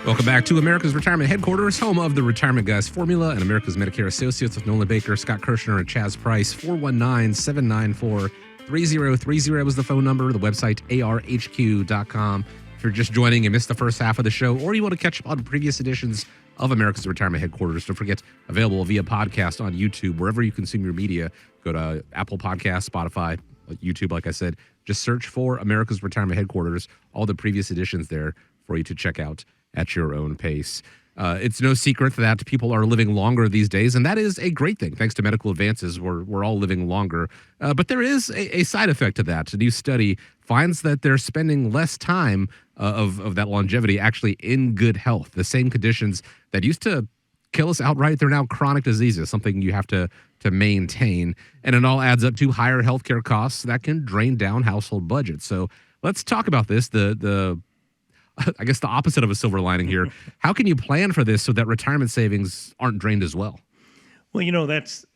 Welcome back to America's Retirement Headquarters, home of the Retirement Guys Formula and America's Medicare Associates with Nolan Baker, Scott Kerschner, and Chaz Price. 419-794-3030 was the phone number. The website, arhq.com. If you're just joining and missed the first half of the show, or you want to catch up on previous editions of America's Retirement Headquarters, don't forget, available via podcast on YouTube, wherever you consume your media. Go to Apple Podcasts, Spotify, YouTube, like I said. Just search for America's Retirement Headquarters, all the previous editions there for you to check out at your own pace. It's no secret that people are living longer these days, and that is a great thing. Thanks to medical advances, we're all living longer. But there is a side effect to that. A new study finds that they're spending less time of that longevity actually in good health. The same conditions that used to kill us outright, they're now chronic diseases, something you have to maintain. And it all adds up to higher healthcare costs that can drain down household budgets. So let's talk about this. I guess the opposite of a silver lining here. How can you plan for this so that retirement savings aren't drained as well? Well, this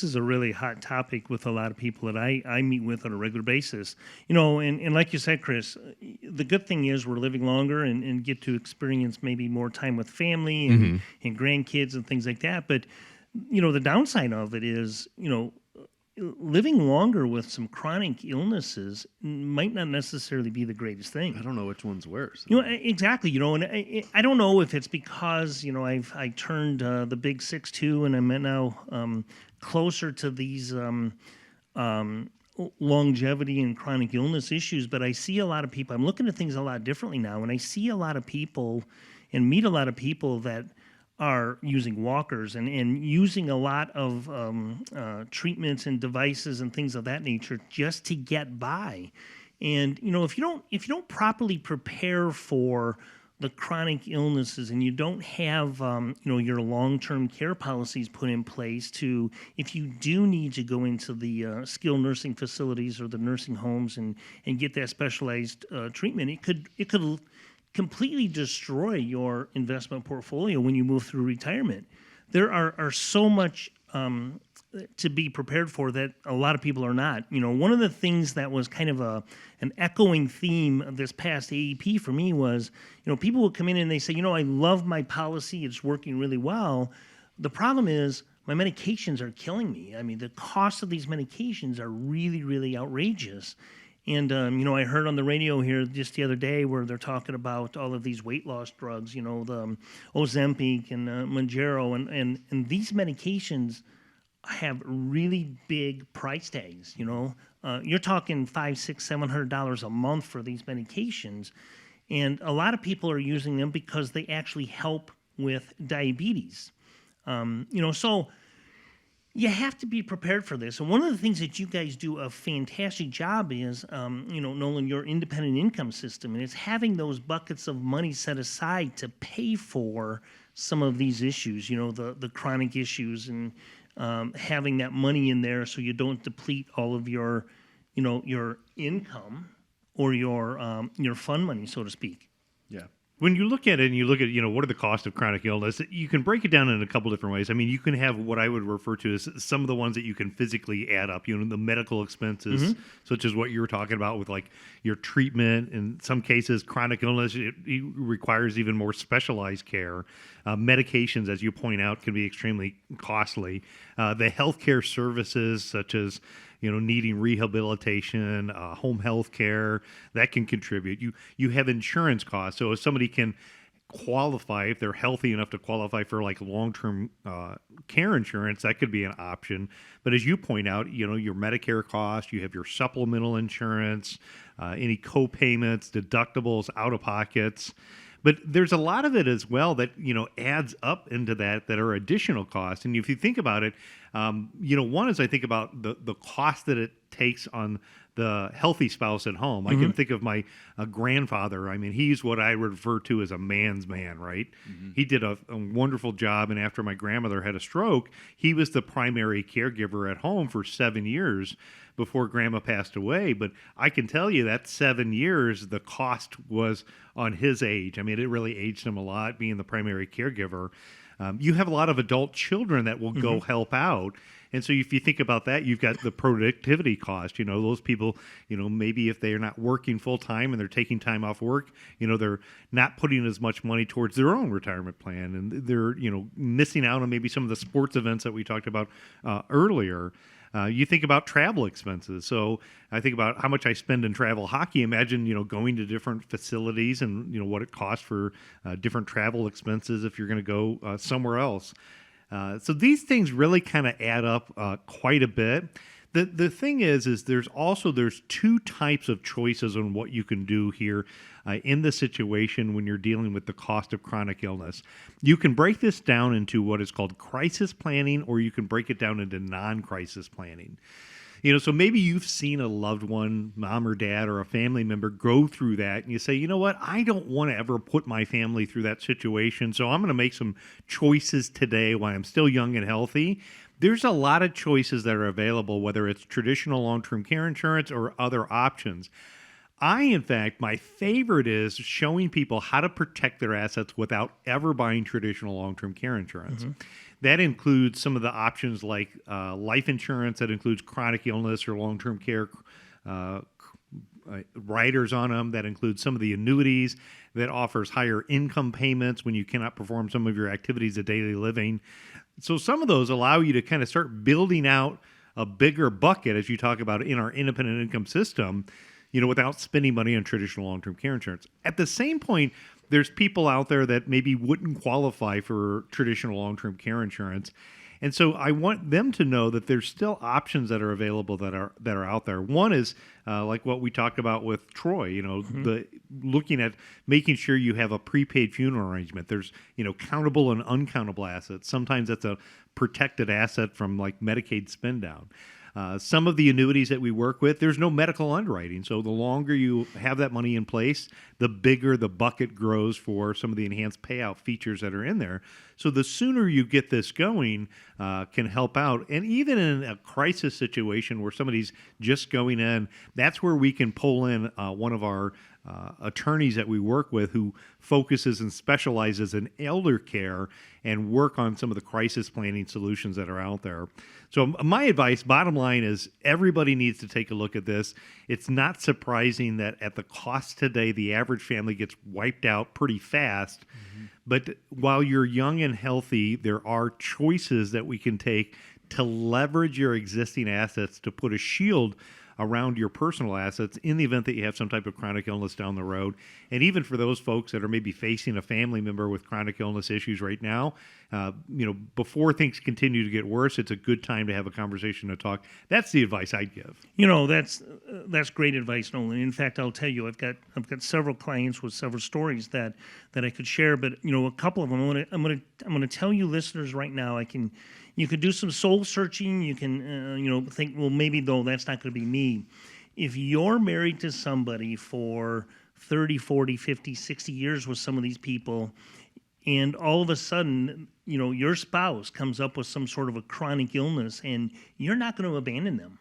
is a really hot topic with a lot of people that I meet with on a regular basis. And like you said, Chris, the good thing is we're living longer and get to experience maybe more time with family and grandkids and things like that. But, the downside of it is, living longer with some chronic illnesses might not necessarily be the greatest thing. I don't know which one's worse. Exactly. And I don't know if it's because I turned the big 6'2", and I'm now closer to these longevity and chronic illness issues. But I see a lot of people. I'm looking at things a lot differently now, and I see a lot of people and meet a lot of people that are using walkers and using a lot of treatments and devices and things of that nature just to get by. And if you don't properly prepare for the chronic illnesses and you don't have your long-term care policies put in place to, if you do need to go into the skilled nursing facilities or the nursing homes and get that specialized treatment, it could completely destroy your investment portfolio when you move through retirement. There are so much to be prepared for that a lot of people are not. One of the things that was kind of an echoing theme of this past AEP for me was, people would come in and they say, I love my policy, it's working really well. The problem is my medications are killing me. I mean, the cost of these medications are really, really outrageous. And, I heard on the radio here just the other day where they're talking about all of these weight loss drugs, the Ozempic and Mounjaro, and these medications have really big price tags, You're talking $500, $600, $700 a month for these medications. And a lot of people are using them because they actually help with diabetes. So you have to be prepared for this. And one of the things that you guys do a fantastic job is, Nolan, your independent income system, and it's having those buckets of money set aside to pay for some of these issues, the chronic issues, and having that money in there so you don't deplete all of your income or your fund money, so to speak. Yeah. When you look at it and you look at, what are the costs of chronic illness, you can break it down in a couple different ways. I mean, you can have what I would refer to as some of the ones that you can physically add up, the medical expenses, such as what you were talking about with like your treatment. In some cases, chronic illness, it requires even more specialized care. Medications, as you point out, can be extremely costly. The healthcare services, such as needing rehabilitation, home health care, that can contribute. You have insurance costs. So if somebody can qualify, if they're healthy enough to qualify for like long-term care insurance, that could be an option. But as you point out, your Medicare costs, you have your supplemental insurance, any co-payments, deductibles, out-of-pockets. But there's a lot of it as well that, adds up into that are additional costs. And if you think about it, one is I think about the cost that it takes on the healthy spouse at home. I can think of my grandfather. I mean, he's what I refer to as a man's man, right? He did a wonderful job. And after my grandmother had a stroke, he was the primary caregiver at home for 7 years before grandma passed away. But I can tell you that 7 years, the cost was on his age. I mean, it really aged him a lot being the primary caregiver. You have a lot of adult children that will go help out. And so if you think about that, you've got the productivity cost. Those people, maybe if they're not working full time and they're taking time off work, they're not putting as much money towards their own retirement plan. And they're, missing out on maybe some of the sports events that we talked about earlier. You think about travel expenses. So I think about how much I spend in travel hockey. Imagine, going to different facilities and, what it costs for different travel expenses if you're going to go somewhere else. So these things really kind of add up quite a bit. The thing is there's two types of choices on what you can do here in the situation when you're dealing with the cost of chronic illness. You can break this down into what is called crisis planning, or you can break it down into non-crisis planning. So maybe you've seen a loved one, mom or dad or a family member, go through that, and you say, you know what, I don't want to ever put my family through that situation, so I'm going to make some choices today while I'm still young and healthy. There's a lot of choices that are available, whether it's traditional long-term care insurance or other options. In fact, my favorite is showing people how to protect their assets without ever buying traditional long-term care insurance. That includes some of the options like life insurance, that includes chronic illness or long-term care riders on them. That includes some of the annuities that offers higher income payments when you cannot perform some of your activities of daily living. So some of those allow you to kind of start building out a bigger bucket, as you talk about in our independent income system, without spending money on traditional long-term care insurance. At the same point, there's people out there that maybe wouldn't qualify for traditional long-term care insurance. And so I want them to know that there's still options that are available that are out there. One is like what we talked about with Troy, the looking at making sure you have a prepaid funeral arrangement. There's, countable and uncountable assets. Sometimes that's a protected asset from like Medicaid spend down. Some of the annuities that we work with, there's no medical underwriting. So the longer you have that money in place, the bigger the bucket grows for some of the enhanced payout features that are in there. So the sooner you get this going can help out. And even in a crisis situation where somebody's just going in, that's where we can pull in one of our attorneys that we work with who focuses and specializes in elder care and work on some of the crisis planning solutions that are out there. So my advice, bottom line, is everybody needs to take a look at this. It's not surprising that at the cost today, the average family gets wiped out pretty fast. But while you're young and healthy, there are choices that we can take to leverage your existing assets to put a shield around your personal assets in the event that you have some type of chronic illness down the road. And even for those folks that are maybe facing a family member with chronic illness issues right now, before things continue to get worse, it's a good time to have a conversation to talk. That's the advice I'd give. That's great advice, Nolan. In fact, I'll tell you, I've got several clients with several stories that I could share, but a couple of them I'm gonna tell you, listeners, right now. You could do some soul searching. You can, think, well, maybe though that's not going to be me. If you're married to somebody for 30, 40, 50, 60 years with some of these people, and all of a sudden, your spouse comes up with some sort of a chronic illness, and you're not going to abandon them.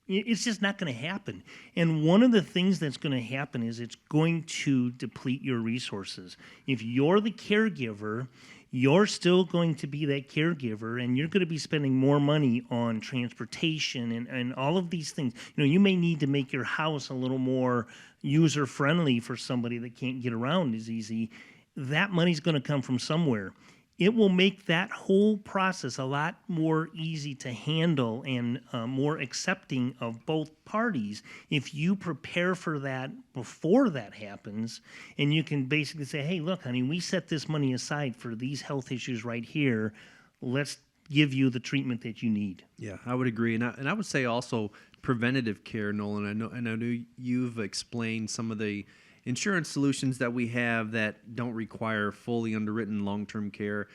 It's just not going to happen. And one of the things that's going to happen is it's going to deplete your resources. If you're the caregiver, you're still going to be that caregiver, and you're going to be spending more money on transportation and all of these things. You may need to make your house a little more user-friendly for somebody that can't get around as easy. That money's going to come from somewhere. It will make that whole process a lot more easy to handle and more accepting of both parties if you prepare for that before that happens. And you can basically say, hey, look, honey, we set this money aside for these health issues right here. Let's give you the treatment that you need. Yeah, I would agree. And I would say also preventative care, Nolan. I know you've explained some of the insurance solutions that we have that don't require fully underwritten long-term care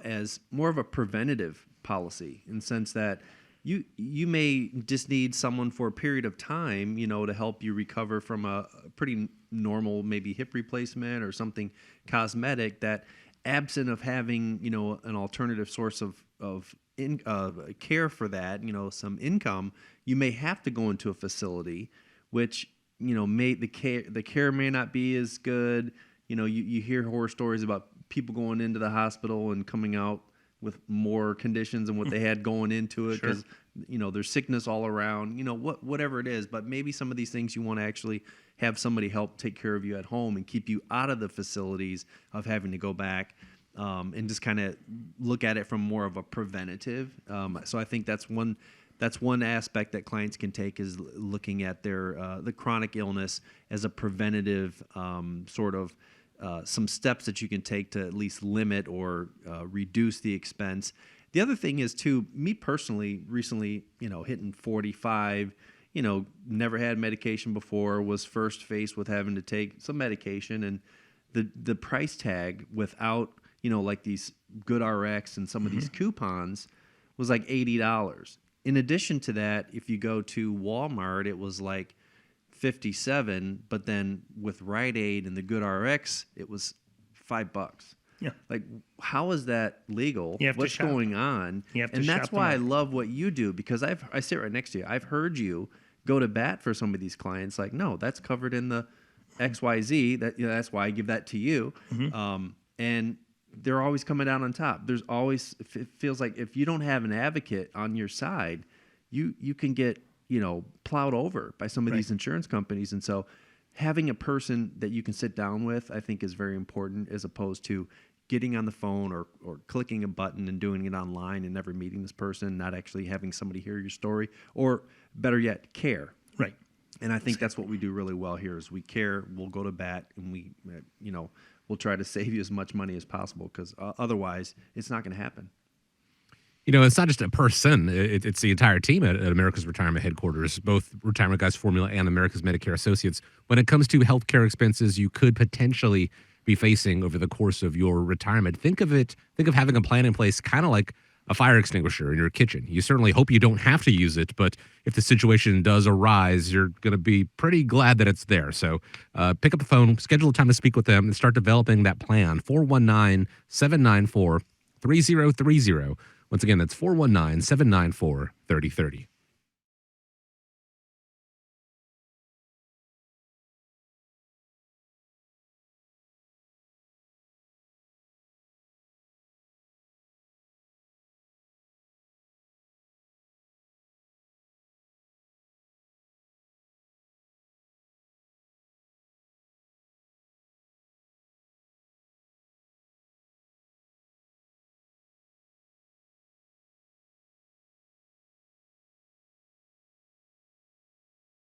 as more of a preventative policy, in the sense that you may just need someone for a period of time, to help you recover from a pretty normal maybe hip replacement or something cosmetic, that absent of having an alternative source of care for that, some income, you may have to go into a facility, which the care may not be as good. You hear horror stories about people going into the hospital and coming out with more conditions than what they had going into it because there's sickness all around, whatever it is. But maybe some of these things you want to actually have somebody help take care of you at home and keep you out of the facilities of having to go back, and just kind of look at it from more of a preventative. So I think that's one aspect that clients can take, is looking at their the chronic illness as a preventative sort of some steps that you can take to at least limit or reduce the expense. The other thing is, too, me personally, recently, hitting 45, never had medication before, was first faced with having to take some medication, and the price tag without, like these Good RX and some of these coupons was like $80. In addition to that, if you go to Walmart, it was like $57, but then with Rite Aid and the Good RX, it was $5. Yeah. Like, how is that legal? You have to What's shop. going on? You have to and that's shop them why I out. love what you do, because I sit right next to you. I've heard you go to bat for some of these clients. Like, no, that's covered in the XYZ. That's why I give that to you. And they're always coming down on top. There's always, it feels like if you don't have an advocate on your side, you can get plowed over by some of these insurance companies. And so having a person that you can sit down with, I think, is very important, as opposed to getting on the phone or clicking a button and doing it online and never meeting this person, not actually having somebody hear your story, or better yet, care. Right. And I think that's what we do really well here, is we care, we'll go to bat, and we'll try to save you as much money as possible, because otherwise it's not going to happen. It's not just a person. It's the entire team at America's Retirement Headquarters, both Retirement Guys Formula and America's Medicare Associates. When it comes to healthcare expenses you could potentially be facing over the course of your retirement, think of having a plan in place, kind of like a fire extinguisher in your kitchen. You certainly hope you don't have to use it, but if the situation does arise, you're going to be pretty glad that it's there. So pick up the phone, schedule a time to speak with them, and start developing that plan. 419-794-3030. Once again, that's 419-794-3030.